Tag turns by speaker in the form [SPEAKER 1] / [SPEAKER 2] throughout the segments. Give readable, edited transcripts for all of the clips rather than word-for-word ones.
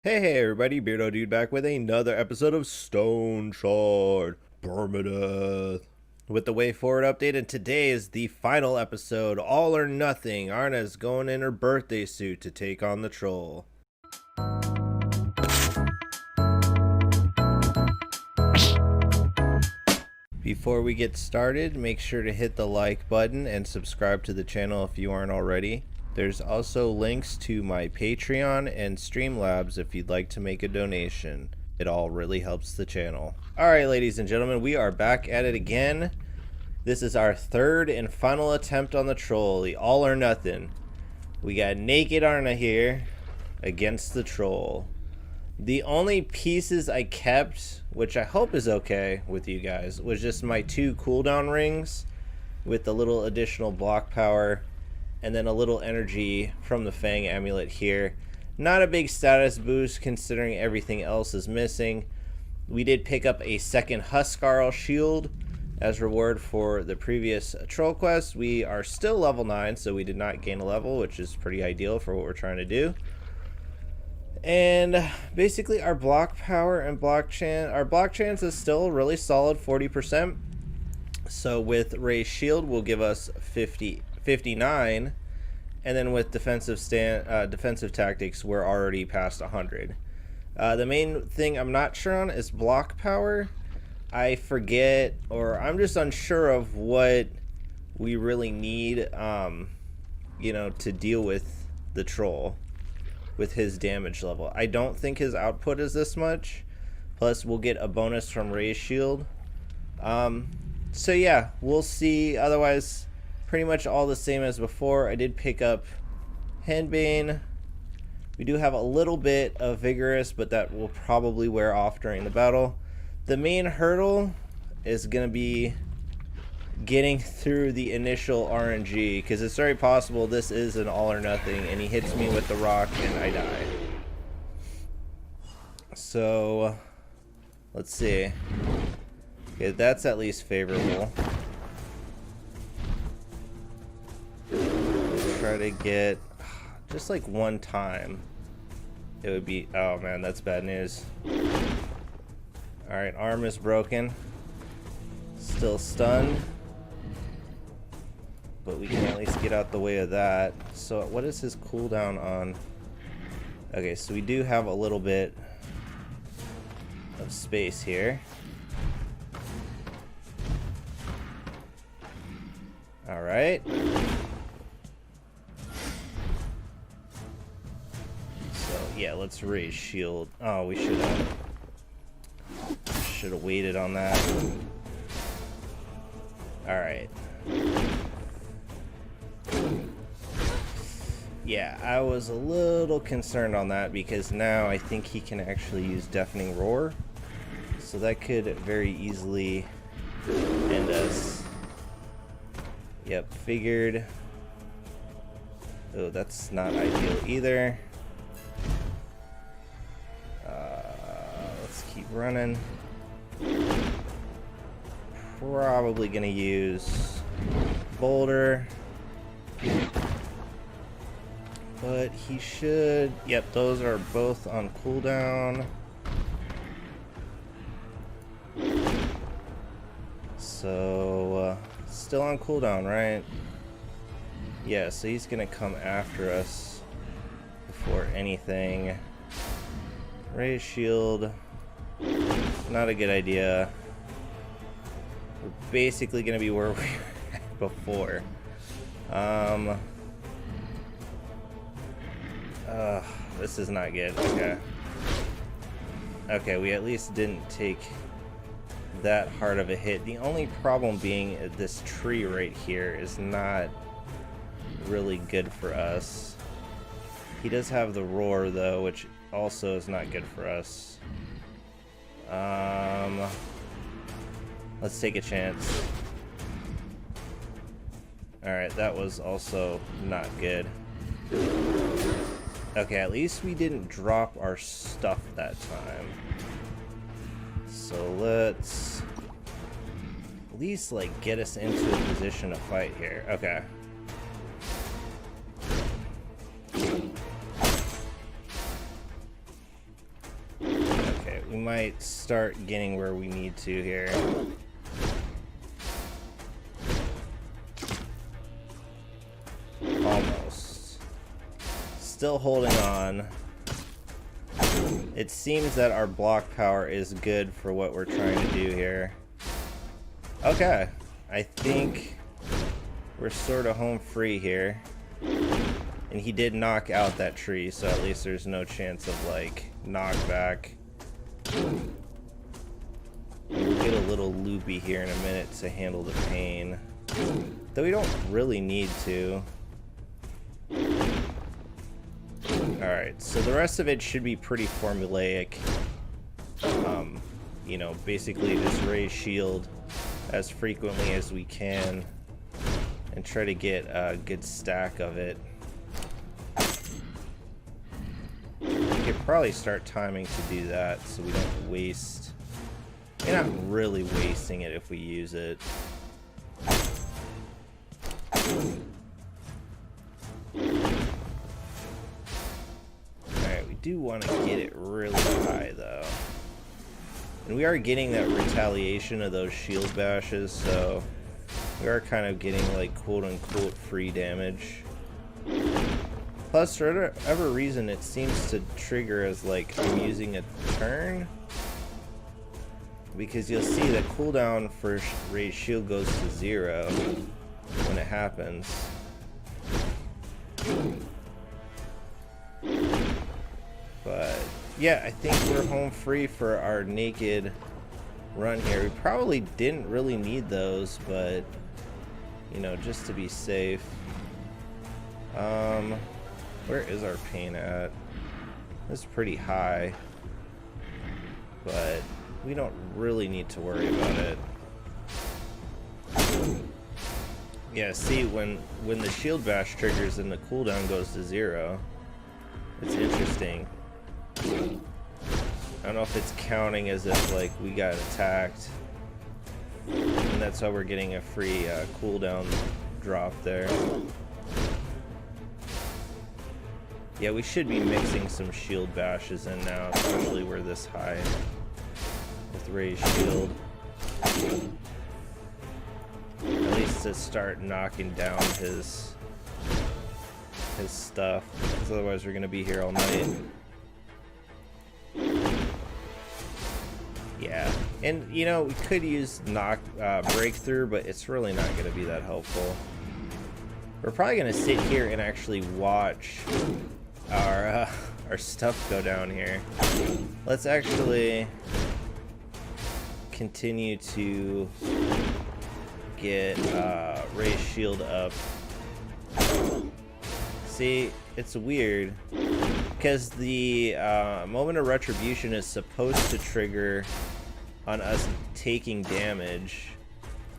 [SPEAKER 1] Hey everybody, Beardo Dude back with another episode of Stoneshard Permadeath. With the way forward update, and today is the final episode, All or Nothing. Arna's going in her birthday suit to take on the troll. Before we get started, make sure to hit the like button and subscribe to the channel if you aren't already. There's also links to my Patreon and Streamlabs if you'd like to make a donation. It all really helps the channel. Alright, ladies and gentlemen, we are back at it again. This is our third and final attempt on the troll, the All or Nothing. We got naked Arna here against the troll. The only pieces I kept, which I hope is okay with you guys, was just my 2 cooldown rings with the little additional block power. And then a little energy from the Fang amulet here. Not a big status boost considering everything else is missing. We did pick up a second Huscarl shield as reward for the previous troll quest. We are still level 9, so we did not gain a level, which is pretty ideal for what we're trying to do. And basically our block power and block chance is still really solid, 40%. So with Ray's shield will give us 59, and then with defensive tactics we're already past 100. The main thing I'm not sure on is block power. I forget, or I'm just unsure of what we really need, you know, to deal with the troll with his damage level. I don't think his output is this much, plus we'll get a bonus from Ray's shield. So yeah, we'll see. Otherwise, pretty much all the same as before. I did pick up Henbane. We do have a little bit of Vigorous, but that will probably wear off during the battle. The main hurdle is going to be getting through the initial RNG, because it's very possible this is an all or nothing, and he hits me with the rock and I die. So, let's see. Okay, that's at least favorable. Try to get just like one time. It would be, oh man, that's bad news. Alright, arm is broken. Still stunned. But we can at least get out the way of that. So what is his cooldown on? Okay, so we do have a little bit of space here. Alright. Yeah, let's raise shield. Oh, we should have waited on that. Alright. Yeah, I was a little concerned on that because now I think he can actually use Deafening Roar. So that could very easily end us. Yep, figured. Oh, that's not ideal either. Let's keep running. Probably gonna use Boulder. But he should... Yep, those are both on cooldown. So, still on cooldown, right? Yeah, so he's gonna come after us before anything. Ray's shield, not a good idea. We're basically gonna be where we were at before. This is not good. Okay. Okay, we at least didn't take that hard of a hit. The only problem being this tree right here is not really good for us. He does have the roar though, which also is not good for us. Let's take a chance. Alright, that was also not good. Okay, at least we didn't drop our stuff that time. So let's at least like get us into a position to fight here. Okay. we might start getting where we need to here. Almost. Still holding on. It seems that our block power is good for what we're trying to do here. Okay. I think we're sort of home free here. And he did knock out that tree, so at least there's no chance of, like, knockback. We'll get a little loopy here in a minute to handle the pain. Though we don't really need to. Alright, so the rest of it should be pretty formulaic. You know, basically just raise shield as frequently as we can and try to get a good stack of it. We could probably start timing to do that so we don't waste. We're not really wasting it if we use it. Alright, we do want to get it really high though. And we are getting that retaliation of those shield bashes, so we are kind of getting like quote-unquote free damage. Plus, for whatever reason, it seems to trigger as like I'm using a turn. Because you'll see the cooldown for raise shield goes to 0 when it happens. But yeah, I think we're home free for our naked run here. We probably didn't really need those, but you know, just to be safe. Where is our pain at? It's pretty high, but we don't really need to worry about it. Yeah, see, when the shield bash triggers and the cooldown goes to 0, it's interesting. I don't know if it's counting as if like we got attacked, and that's how we're getting a free cooldown drop there. Yeah, we should be mixing some shield bashes in now, especially we're this high with raised shield. At least to start knocking down his stuff, because otherwise we're gonna be here all night. Yeah, and you know, we could use breakthrough, but it's really not gonna be that helpful. We're probably gonna sit here and actually watch our stuff go down here. Let's actually continue to get raise shield up. See, it's weird because the moment of retribution is supposed to trigger on us taking damage,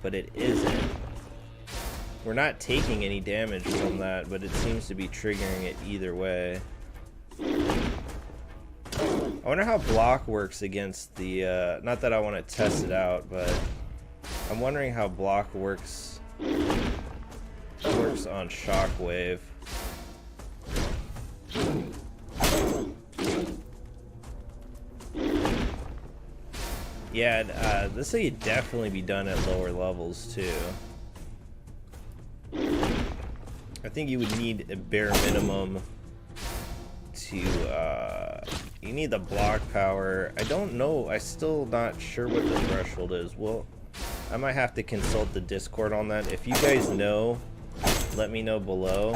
[SPEAKER 1] but it isn't. We're not taking any damage from that, but it seems to be triggering it either way. I wonder how block works against the, not that I want to test it out, but I'm wondering how block works on shockwave. Yeah, this would definitely be done at lower levels too. I think you would need a bare minimum to, you need the block power. I don't know, I'm still not sure what the threshold is. Well, I might have to consult the Discord on that. If you guys know, let me know below.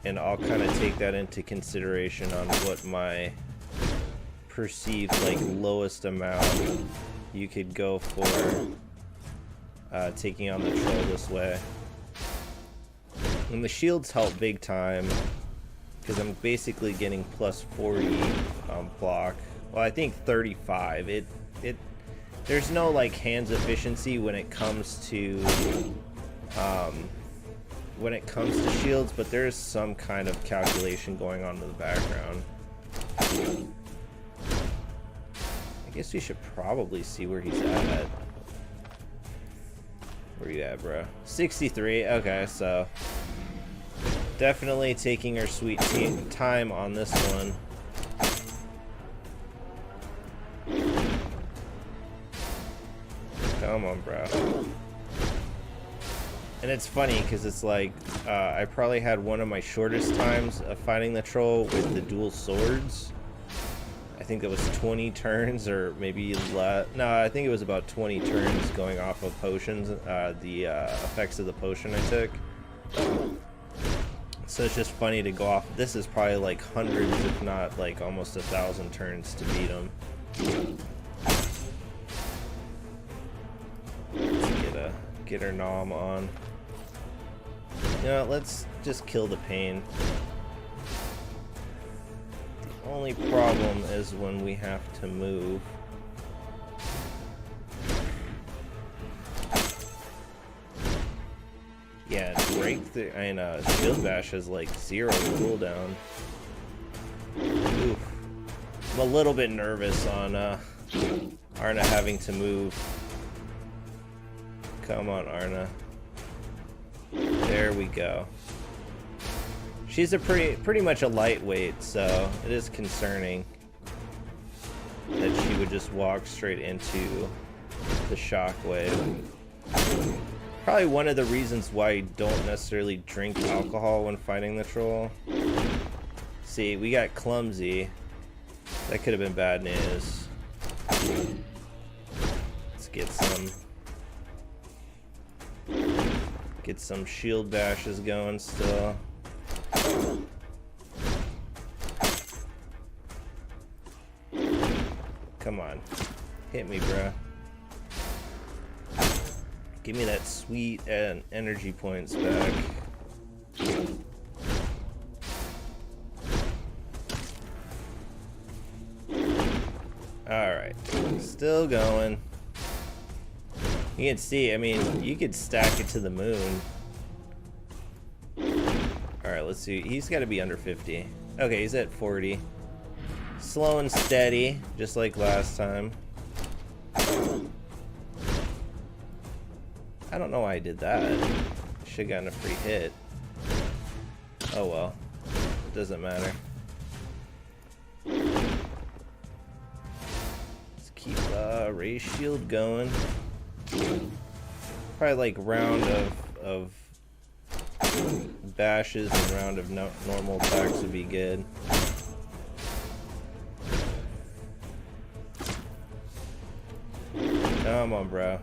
[SPEAKER 1] And I'll kind of take that into consideration on what my perceived, like, lowest amount you could go for. Taking on the troll this way. And the shields help big time because I'm basically getting plus 40 block. Well, I think 35. There's no like hands efficiency when it comes to shields, but there is some kind of calculation going on in the background. I guess we should probably see where he's at. Where you at, bro? 63. Okay, so definitely taking our sweet time on this one. Come on, bro. And it's funny because it's like I probably had one of my shortest times of fighting the troll with the dual swords. I think it was 20 turns or maybe less. No, I think it was about 20 turns going off of potions, the effects of the potion I took. So it's just funny to go off. This is probably like hundreds, if not like almost 1,000 turns to beat him. Let's get our nom on. You know, let's just kill the pain. The only problem is when we have to move. Yeah, breakthrough. I know, shield bash has like 0 cooldown. Oof. I'm a little bit nervous on Arna having to move. Come on, Arna. There we go. She's a pretty much a lightweight, so it is concerning that she would just walk straight into the shockwave. Probably one of the reasons why I don't necessarily drink alcohol when fighting the troll. See, we got clumsy. That could have been bad news. Let's get some shield bashes going still. Come on. Hit me, bro. Give me that sweet energy points back. Alright. Still going. You can see, I mean, you could stack it to the moon. Alright, let's see. He's got to be under 50. Okay, he's at 40. Slow and steady, just like last time. I don't know why I did that. Should have gotten a free hit. Oh well. It doesn't matter. Let's keep Ray's shield going. Probably like round of bashes and round of normal attacks would be good. Come on, bro.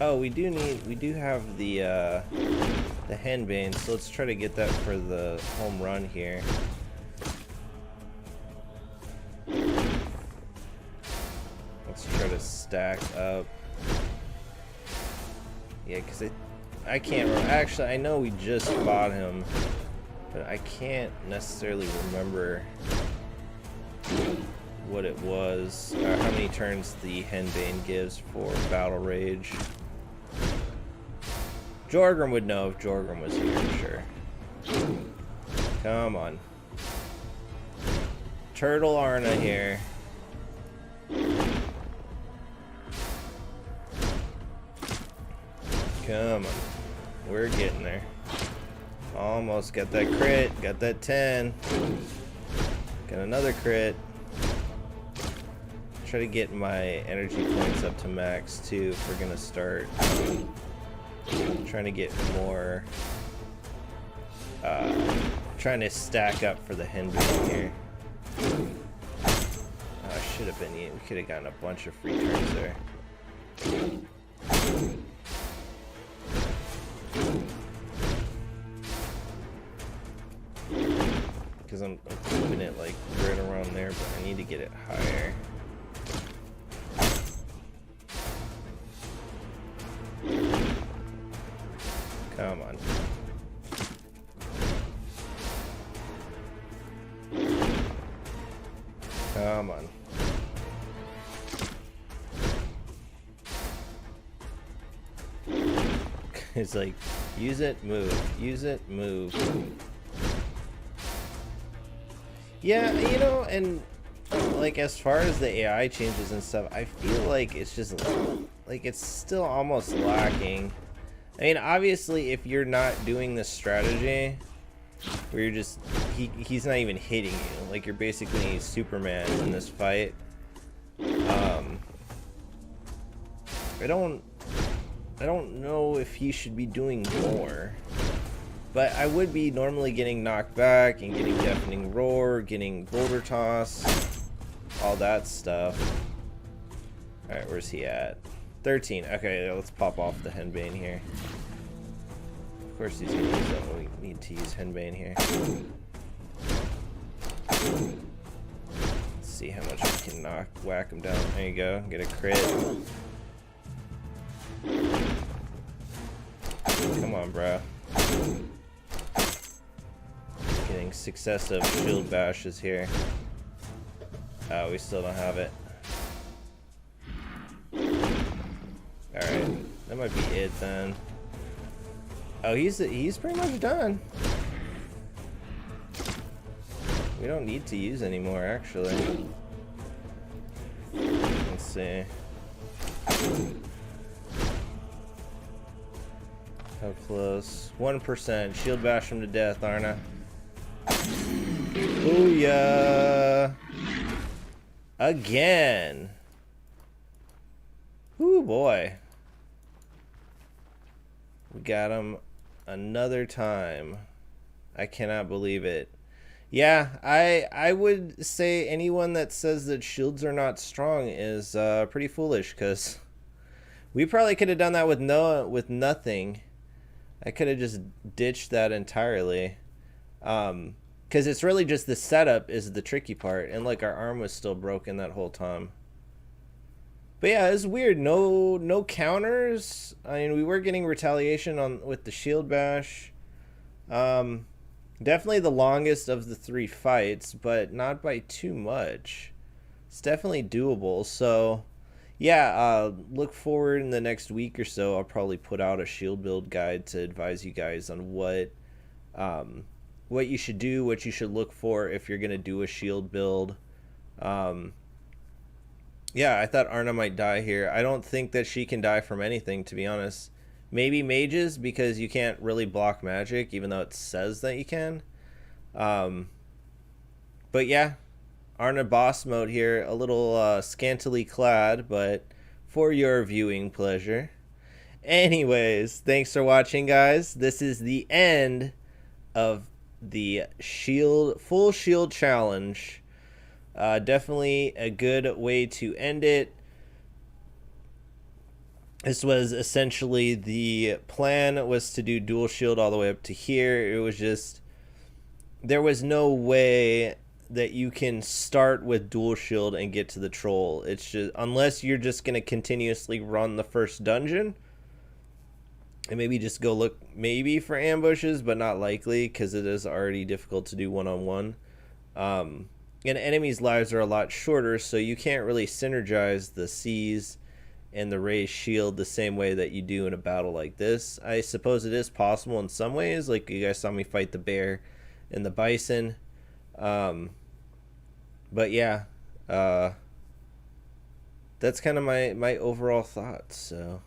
[SPEAKER 1] Oh, we do have the henbane, so let's try to get that for the home run here. Let's try to stack up. Yeah, because I can't actually, I know we just fought him, but I can't necessarily remember what it was, or how many turns the henbane gives for battle rage. Jorgrim would know if Jorgrim was here, I'm sure. Come on. Turtle Arna here. Come on. We're getting there. Almost got that crit. Got that 10. Got another crit. Try to get my energy points up to max too if we're gonna start trying to get more, trying to stack up for the henbane here. Should have been, we could have gotten a bunch of free turns there. Because I'm keeping it like right around there, but I need to get it higher. Come on. Come on. It's like, use it, move. Use it, move. Yeah, you know, and like as far as the AI changes and stuff, I feel like it's just like it's still almost lacking. I mean, obviously, if you're not doing this strategy, where you're just, he's not even hitting you, like you're basically Superman in this fight, I don't know if he should be doing more. But I would be normally getting knocked back and getting deafening roar, getting boulder toss, all that stuff. Alright, where's he at? 13. Okay, let's pop off the Henbane here. Of course he's gonna use that when we need to use Henbane here. Let's see how much we can whack him down. There you go, get a crit. Come on, bro. Getting successive shield bashes here. Oh, we still don't have it. Alright, that might be it then. Oh, he's pretty much done. We don't need to use anymore, actually. Let's see. How close? 1%. Shield bash him to death, Arna. Booyah! Again! Ooh, boy. We got him another time. I cannot believe it. Yeah, I would say anyone that says that shields are not strong is pretty foolish, because we probably could have done that with nothing. I could have just ditched that entirely. Because it's really just the setup is the tricky part, and like our arm was still broken that whole time. But yeah, it's weird. No counters. I mean, we were getting retaliation with the shield bash. Definitely the longest of the 3 fights, but not by too much. It's definitely doable. So yeah, look forward in the next week or so. I'll probably put out a shield build guide to advise you guys on what you should do, what you should look for if you're gonna do a shield build. Yeah, I thought Arna might die here. I don't think that she can die from anything, to be honest. Maybe mages, because you can't really block magic, even though it says that you can. But yeah, Arna boss mode here, a little scantily clad, but for your viewing pleasure. Anyways, thanks for watching, guys. This is the end of the full shield challenge. Definitely a good way to end it. This was essentially the plan, was to do dual shield all the way up to here. It was just, there was no way that you can start with dual shield and get to the troll. It's just, unless you're just going to continuously run the first dungeon and maybe just go look maybe for ambushes, but not likely, because it is already difficult to do one-on-one. And enemies' lives are a lot shorter, so you can't really synergize the C's and the raised shield the same way that you do in a battle like this. I suppose it is possible in some ways, like you guys saw me fight the bear and the bison. But yeah, that's kind of my overall thoughts. So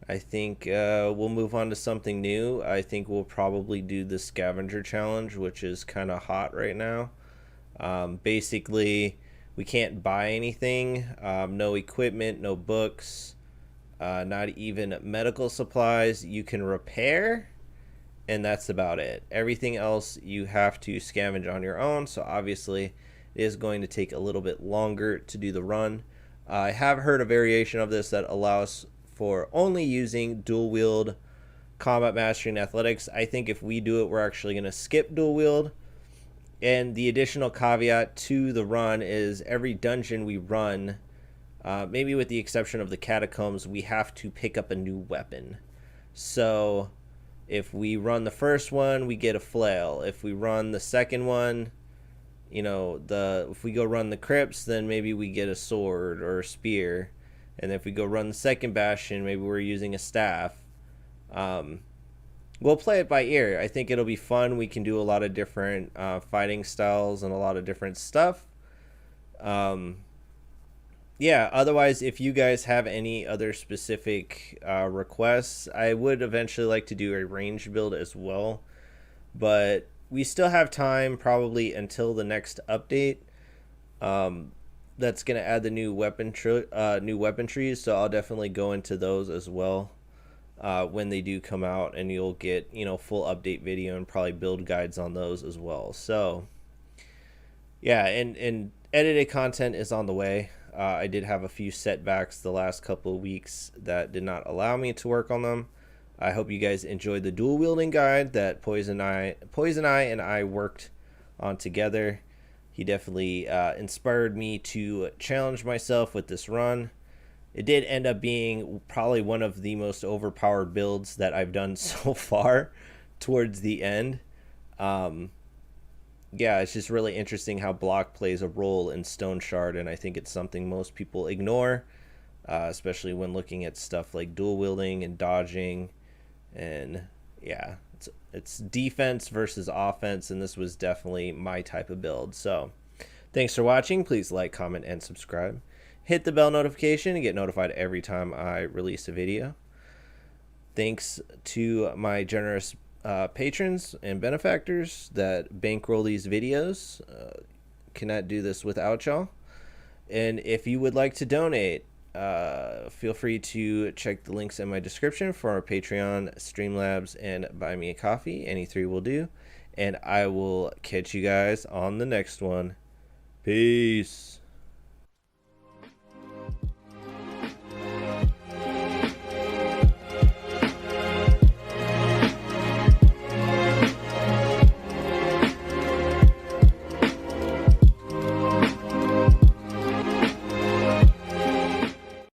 [SPEAKER 1] I think we'll move on to something new. I think we'll probably do the scavenger challenge, which is kind of hot right now. Basically, we can't buy anything, no equipment, no books, not even medical supplies. You can repair, and that's about it. Everything else you have to scavenge on your own, so obviously it is going to take a little bit longer to do the run. I have heard a variation of this that allows for only using dual wield, combat mastery, and athletics. I think if we do it, we're actually going to skip dual wield. And the additional caveat to the run is every dungeon we run, maybe with the exception of the catacombs, we have to pick up a new weapon. So if we run the first one, we get a flail. If we run the second one, you know, if we go run the crypts, then maybe we get a sword or a spear. And if we go run the second bastion, maybe we're using a staff. We'll play it by ear. I think it'll be fun. We can do a lot of different fighting styles and a lot of different stuff. Yeah, otherwise, if you guys have any other specific requests, I would eventually like to do a range build as well. But we still have time probably until the next update. that's gonna add the new weapon trees. So I'll definitely go into those as well when they do come out, and you'll get full update video and probably build guides on those as well. So yeah, and edited content is on the way. I did have a few setbacks the last couple of weeks that did not allow me to work on them. I hope you guys enjoyed the dual wielding guide that Poison Eye and I worked on together. He definitely inspired me to challenge myself with this run. It did end up being probably one of the most overpowered builds that I've done so far towards the end. Yeah, it's just really interesting how block plays a role in Stoneshard, and I think it's something most people ignore, especially when looking at stuff like dual wielding and dodging. And yeah, it's defense versus offense, and this was definitely my type of build. So thanks for watching. Please like, comment, and subscribe. Hit the bell notification and get notified every time I release a video. Thanks to my generous patrons and benefactors that bankroll these videos. Cannot do this without y'all. And if you would like to donate, feel free to check the links in my description for our Patreon, Streamlabs, and Buy Me a Coffee. Any three will do. And I will catch you guys on the next one. Peace.